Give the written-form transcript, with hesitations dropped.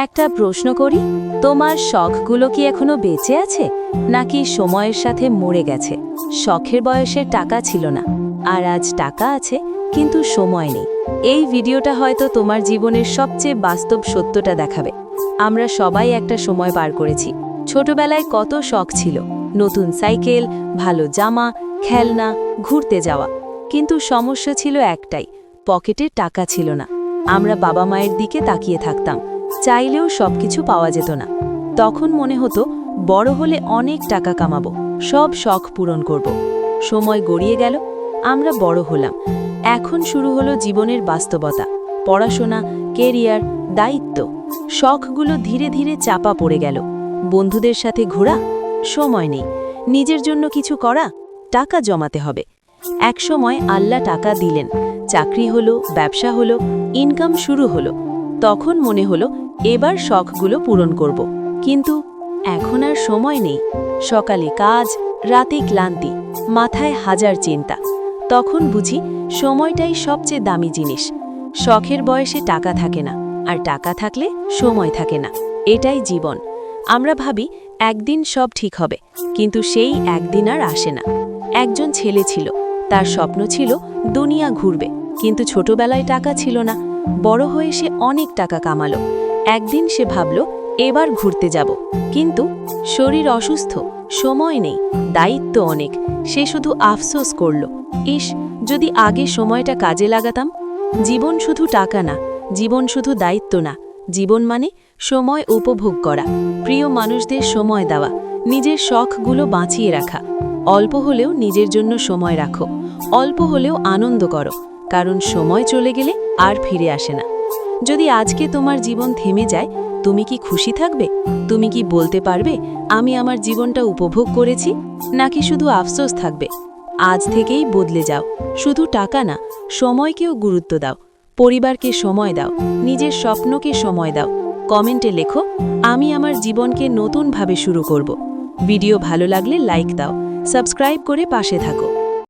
একটা প্রশ্ন করি, তোমার শখগুলো কি এখনো বেঁচে আছে নাকি সময়ের সাথে মরে গেছে? শখের বয়সে টাকা ছিল না, আর আজ টাকা আছে কিন্তু সময় নেই। এই ভিডিওটা হয়তো তোমার জীবনের সবচেয়ে বাস্তব সত্যটা দেখাবে। আমরা সবাই একটা সময় পার করেছি। ছোটবেলায় কত শখ ছিল, নতুন সাইকেল, ভালো জামা, খেলনা, ঘুরতে যাওয়া। কিন্তু সমস্যা ছিল একটাই, পকেটে টাকা ছিল না। আমরা বাবা মায়ের দিকে তাকিয়ে থাকতাম, চাইলেও সবকিছু পাওয়া যেত না। তখন মনে হতো বড় হলে অনেক টাকা কামাবো, সব শখ পূরণ করব। সময় গড়িয়ে গেল, আমরা বড় হলাম। এখন শুরু হলো জীবনের বাস্তবতা, পড়াশোনা, কেরিয়ার, দায়িত্ব। শখগুলো ধীরে ধীরে চাপা পড়ে গেল। বন্ধুদের সাথে ঘোরা, সময় নেই। নিজের জন্য কিছু করা, টাকা জমাতে হবে। একসময় আল্লাহ টাকা দিলেন, চাকরি হলো, ব্যবসা হলো, ইনকাম শুরু হলো। তখন মনে হলো এবার শখগুলো পূরণ করব। কিন্তু এখন আর সময় নেই। সকালে কাজ, রাতে ক্লান্তি, মাথায় হাজার চিন্তা। তখন বুঝি সময়টাই সবচেয়ে দামি জিনিস। শখের বয়সে টাকা থাকে না, আর টাকা থাকলে সময় থাকে না। এটাই জীবন। আমরা ভাবি একদিন সব ঠিক হবে, কিন্তু সেই একদিন আর আসে না। একজন ছেলে ছিল, তার স্বপ্ন ছিল দুনিয়া ঘুরবে, কিন্তু ছোটবেলায় টাকা ছিল না। বড় হয়ে সে অনেক টাকা কামালো। একদিন সে ভাবল এবার ঘুরতে যাব, কিন্তু শরীর অসুস্থ, সময় নেই, দায়িত্ব অনেক। সে শুধু আফসোস করল, ইস, যদি আগে সময়টা কাজে লাগাতাম। জীবন শুধু টাকা না, জীবন শুধু দায়িত্ব না। জীবন মানে সময় উপভোগ করা, প্রিয় মানুষদের সময় দেওয়া, নিজের শখগুলো বাঁচিয়ে রাখা। অল্প হলেও নিজের জন্য সময় রাখো, অল্প হলেও আনন্দ করো, কারণ সময় চলে গেলে আর ফিরে আসে না। যদি আজকে তোমার জীবন থেমে যায়, তুমি কি খুশি থাকবে? তুমি কি বলতে পারবে আমি আমার জীবনটা উপভোগ করেছি? নাকি শুধু আফসোস থাকবে? আজ থেকেই বদলে যাও। শুধু টাকা না, সময়কেও গুরুত্ব দাও। পরিবারকে সময় দাও, নিজের স্বপ্নকে সময় দাও। কমেন্টে লেখো, আমি আমার জীবনকে নতুনভাবে শুরু করব। ভিডিও ভালো লাগলে লাইক দাও, সাবস্ক্রাইব করে পাশে থাকো।